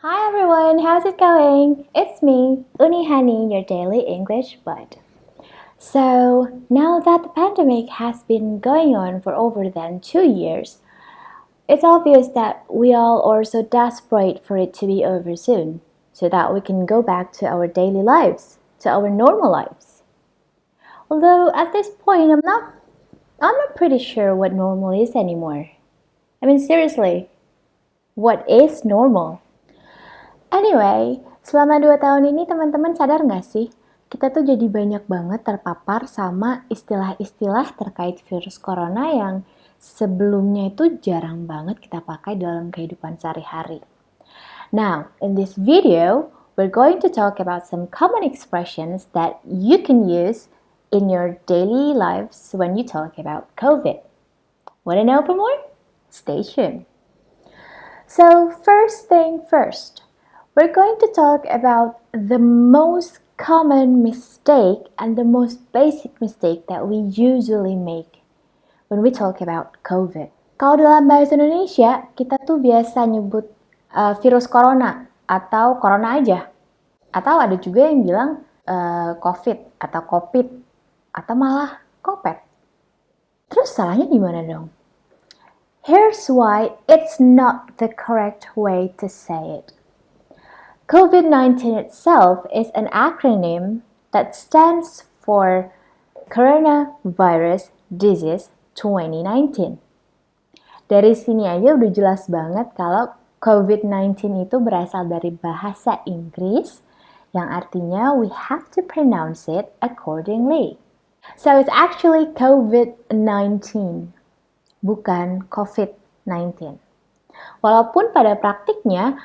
Hi everyone, how's it going? It's me, Uni Hani, your daily English bud. So, now that the pandemic has been going on for over than 2 years, it's obvious that we all are so desperate for it to be over soon, so that we can go back to our daily lives, to our normal lives. Although at this point, I'm not pretty sure what normal is anymore. I mean, seriously, what is normal? Anyway, selama 2 tahun ini teman-teman sadar nggak sih? Kita tuh jadi banyak banget terpapar sama istilah-istilah terkait virus corona yang sebelumnya itu jarang banget kita pakai dalam kehidupan sehari-hari. Now, in this video, we're going to talk about some common expressions that you can use in your daily lives when you talk about COVID. Want to know for more? Stay tuned. So, first thing first, we're going to talk about the most common mistake and the most basic mistake that we usually make when we talk about COVID. Kalau dalam bahasa Indonesia, kita tuh biasa nyebut virus corona atau corona aja. Atau ada juga yang bilang COVID atau COVID atau malah kopet. Terus salahnya di mana dong? Here's why it's not the correct way to say it. COVID-19 itself is an acronym that stands for Coronavirus Disease 2019. Dari sini aja udah jelas banget kalau COVID-19 itu berasal dari bahasa Inggris yang artinya we have to pronounce it accordingly. So it's actually COVID-19, bukan COVID-19. Walaupun pada praktiknya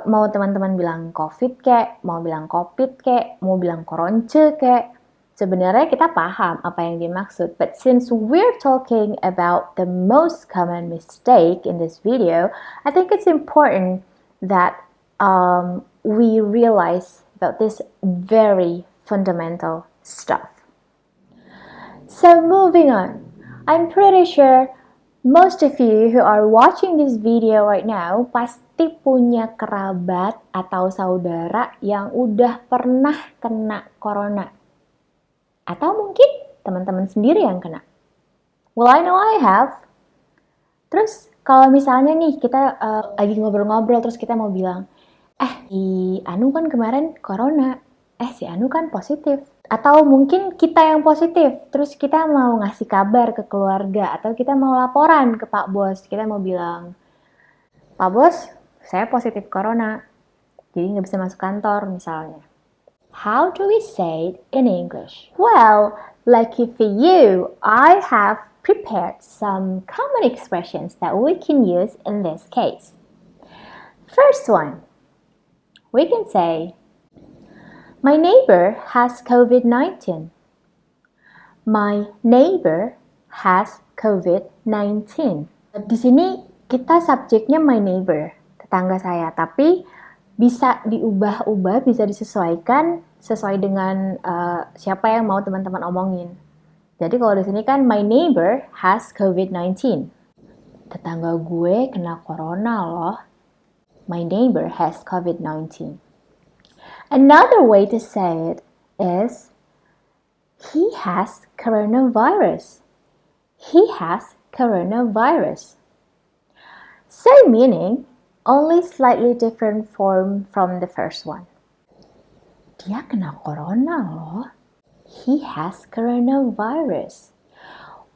mau teman-teman bilang COVID kek, mau bilang COVID kek, mau bilang koronce kek, sebenarnya kita paham apa yang dimaksud. But since we're talking about the most common mistake in this video, I think it's important that we realize about this very fundamental stuff. So moving on, I'm pretty sure most of you who are watching this video right now pasti punya kerabat atau saudara yang udah pernah kena corona. Atau mungkin teman-teman sendiri yang kena. Well, I know I have. Terus kalau misalnya nih kita lagi ngobrol-ngobrol terus kita mau bilang, si Anu kan kemarin corona, si Anu kan positif. Atau mungkin kita yang positif, terus kita mau ngasih kabar ke keluarga, atau kita mau laporan ke Pak Bos, kita mau bilang, Pak Bos, saya positif corona, jadi nggak bisa masuk kantor misalnya. How do we say it in English? Well, lucky for you, I have prepared some common expressions that we can use in this case. First one, we can say, my neighbor has COVID-19. My neighbor has COVID-19. Di sini kita subjeknya my neighbor, tetangga saya, tapi bisa diubah-ubah, bisa disesuaikan sesuai dengan siapa yang mau teman-teman omongin. Jadi kalau di sini kan my neighbor has COVID-19. Tetangga gue kena corona loh. My neighbor has COVID-19. Another way to say it is, he has coronavirus. He has coronavirus. Same meaning, only slightly different form from the first one. Dia kena corona loh. He has coronavirus.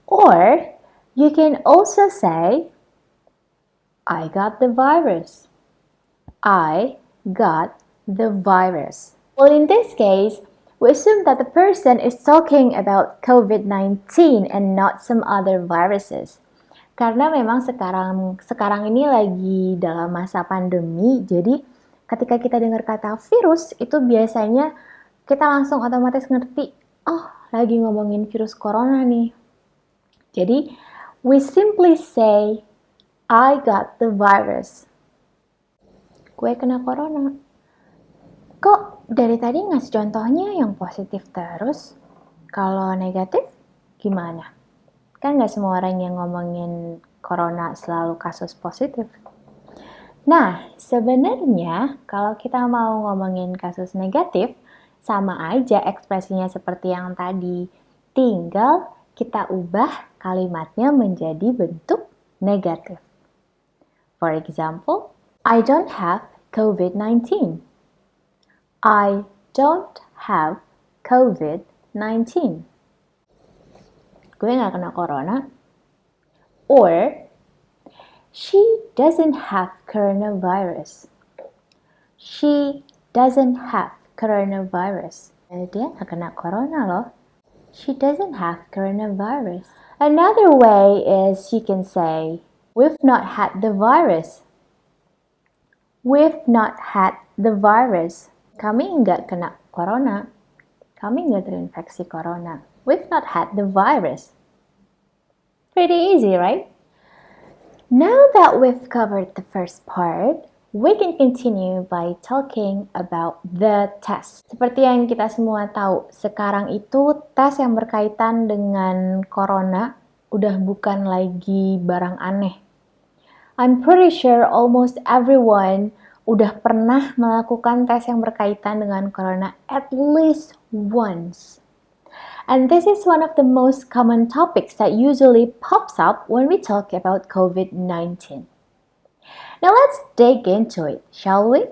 Or, you can also say, I got the virus. I got the virus. Well, in this case, we assume that the person is talking about COVID-19 and not some other viruses. Karena memang sekarang ini lagi dalam masa pandemi, jadi ketika kita dengar kata virus, itu biasanya kita langsung otomatis ngerti, oh, lagi ngomongin virus corona nih. Jadi, we simply say, I got the virus. Gue kena corona. Kok dari tadi ngasih contohnya yang positif terus? Kalau negatif, gimana? Kan nggak semua orang yang ngomongin corona selalu kasus positif. Nah, sebenarnya kalau kita mau ngomongin kasus negatif, sama aja ekspresinya seperti yang tadi. Tinggal kita ubah kalimatnya menjadi bentuk negatif. For example, I don't have COVID-19. I don't have COVID-19. Gue gak kena corona. Or, she doesn't have coronavirus. She doesn't have coronavirus. Dia gak kena corona loh. She doesn't have coronavirus. Another way is you can say, we've not had the virus. We've not had the virus. Kami nggak kena corona. Kami nggak terinfeksi corona. We've not had the virus. Pretty easy, right? Now that we've covered the first part, we can continue by talking about the test. Seperti yang kita semua tahu, sekarang itu tes yang berkaitan dengan corona udah bukan lagi barang aneh. I'm pretty sure almost everyone udah pernah melakukan tes yang berkaitan dengan corona at least once. And this is one of the most common topics that usually pops up when we talk about COVID-19. Now let's dig into it, shall we?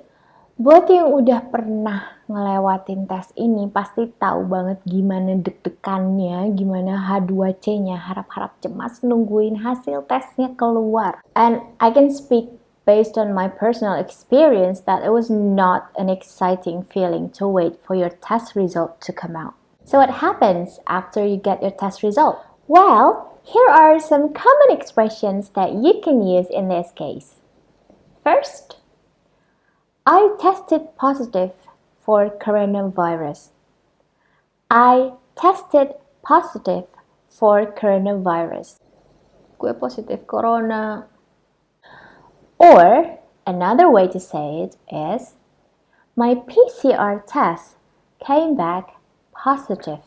Buat yang udah pernah ngelewatin tes ini pasti tahu banget gimana deg-degannya, gimana H2C-nya, harap-harap cemas nungguin hasil tesnya keluar. And I can speak based on my personal experience that it was not an exciting feeling to wait for your test result to come out. So what happens after you get your test result? Well, here are some common expressions that you can use in this case. First, I tested positive for coronavirus. I tested positive for coronavirus. Gue positif corona. Or, another way to say it is, my PCR test came back positive.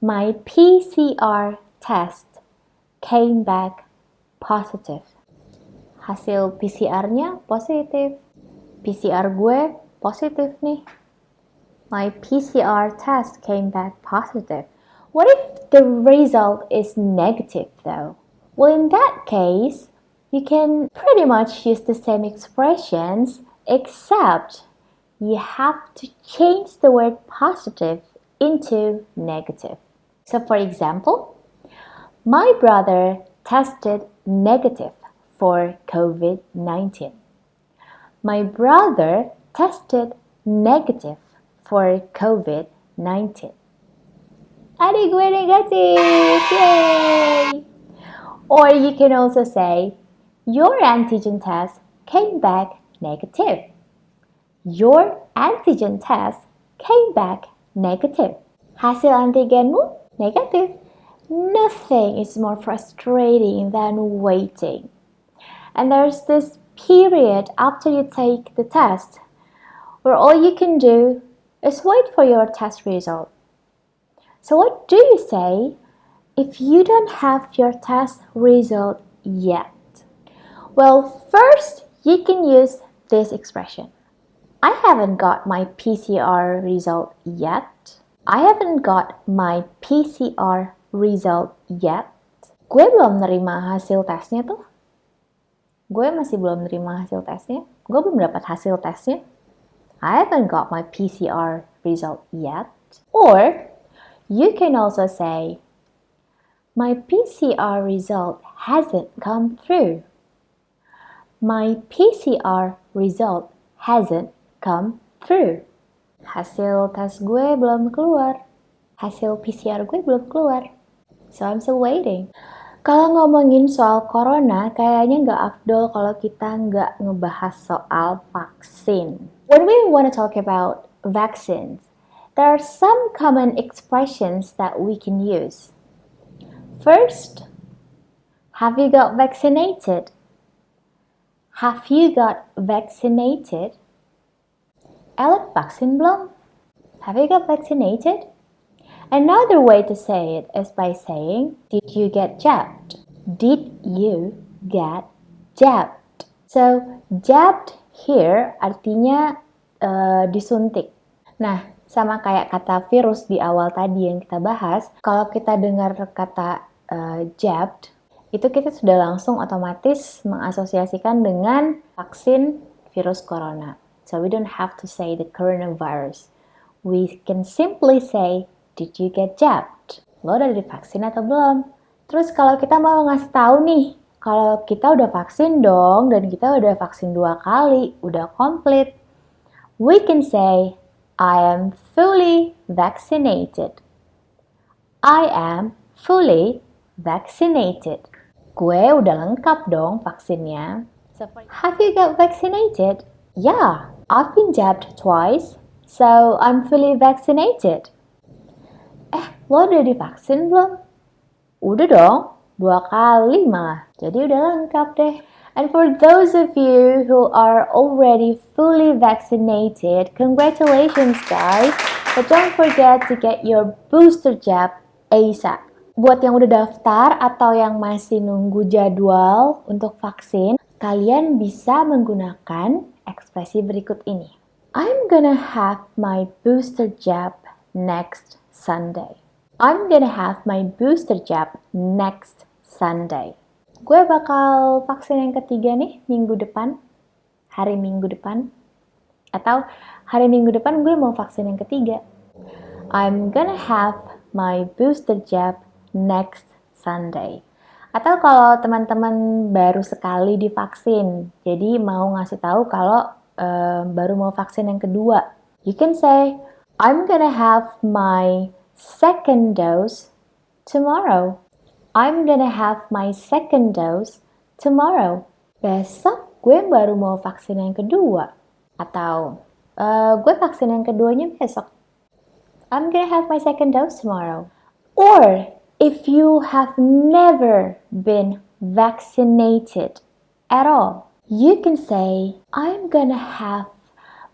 My PCR test came back positive. Hasil PCR-nya positif. PCR gue positif nih. My PCR test came back positive. What if the result is negative though? Well, in that case, you can pretty much use the same expressions, except you have to change the word positive into negative. So for example, my brother tested negative for COVID-19. My brother tested negative for COVID-19. Adik gue negatif! Yay! Or you can also say, your antigen test came back negative. Your antigen test came back negative. Hasil antigenmu negatif. Nothing is more frustrating than waiting. And there's this period after you take the test where all you can do is wait for your test result. So what do you say if you don't have your test result yet? Well, first you can use this expression. I haven't got my PCR result yet. I haven't got my PCR result yet. Gue belum nerima hasil tesnya tuh. Gue masih belum nerima hasil tesnya. Gue belum dapat hasil tesnya. I haven't got my PCR result yet. Or, you can also say, my PCR result hasn't come through. My PCR result hasn't come through. Hasil tes gue belum keluar. Hasil PCR gue belum keluar. So I'm still waiting. Kalau ngomongin soal corona, kayaknya nggak afdol kalau kita nggak ngebahas soal vaksin. When we want to talk about vaccines, there are some common expressions that we can use. First, have you got vaccinated? Have you got vaccinated? Elot vaksin belum? Have you got vaccinated? Another way to say it is by saying, did you get jabbed? Did you get jabbed? So, jabbed here artinya disuntik. Nah, sama kayak kata virus di awal tadi yang kita bahas, kalau kita dengar kata jabbed, itu kita sudah langsung otomatis mengasosiasikan dengan vaksin virus corona. So we don't have to say the coronavirus. We can simply say, did you get jabbed? Lo udah divaksin atau belum? Terus kalau kita mau ngasih tahu nih, kalau kita udah vaksin dong, dan kita udah vaksin 2 kali, udah komplit, we can say, I am fully vaccinated. I am fully vaccinated. Gue udah lengkap dong vaksinnya. Have you got vaccinated? Yeah, I've been jabbed twice, so I'm fully vaccinated. Lo udah divaksin belum? Udah dong, 2 kali malah. Jadi udah lengkap deh. And for those of you who are already fully vaccinated, congratulations guys. But don't forget to get your booster jab ASAP. Buat yang udah daftar atau yang masih nunggu jadwal untuk vaksin, kalian bisa menggunakan ekspresi berikut ini. I'm gonna have my booster jab next Sunday. I'm gonna have my booster jab next Sunday. Gue bakal vaksin yang ketiga nih minggu depan, hari minggu depan. Atau hari minggu depan gue mau vaksin yang ketiga. I'm gonna have my booster jab next Sunday. Atau kalau teman-teman baru sekali divaksin, jadi mau ngasih tahu kalau baru mau vaksin yang kedua, you can say, I'm gonna have my second dose tomorrow. I'm gonna have my second dose tomorrow. Besok gue baru mau vaksin yang kedua. Atau gue vaksin yang keduanya besok. I'm gonna have my second dose tomorrow. Or if you have never been vaccinated at all, you can say, I'm gonna have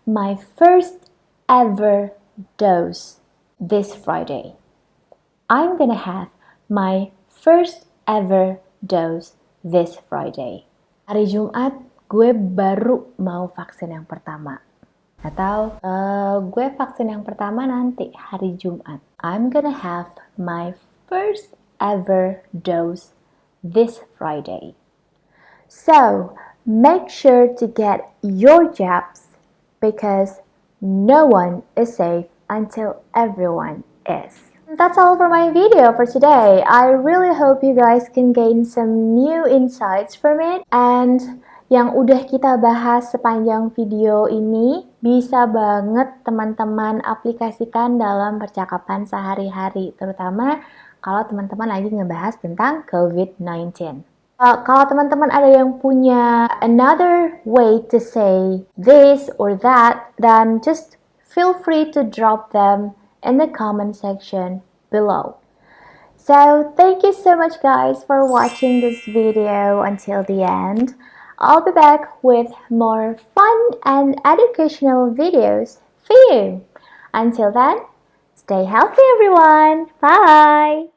my first ever dose this Friday. I'm gonna have my first ever dose this Friday. Hari Jumat, gue baru mau vaksin yang pertama. Atau gue vaksin yang pertama nanti hari Jumat. I'm gonna have my first ever dose this Friday. So, make sure to get your jabs because no one is safe until everyone is. That's all for my video for today. I really hope you guys can gain some new insights from it, and yang udah kita bahas sepanjang video ini bisa banget teman-teman aplikasikan dalam percakapan sehari-hari, terutama kalau teman-teman lagi ngebahas tentang COVID-19. Kalau teman-teman ada yang punya another way to say this or that, then just feel free to drop them in the comment section below. So thank you so much guys for watching this video until the end. I'll be back with more fun and educational videos for you. Until then, stay healthy everyone. Bye!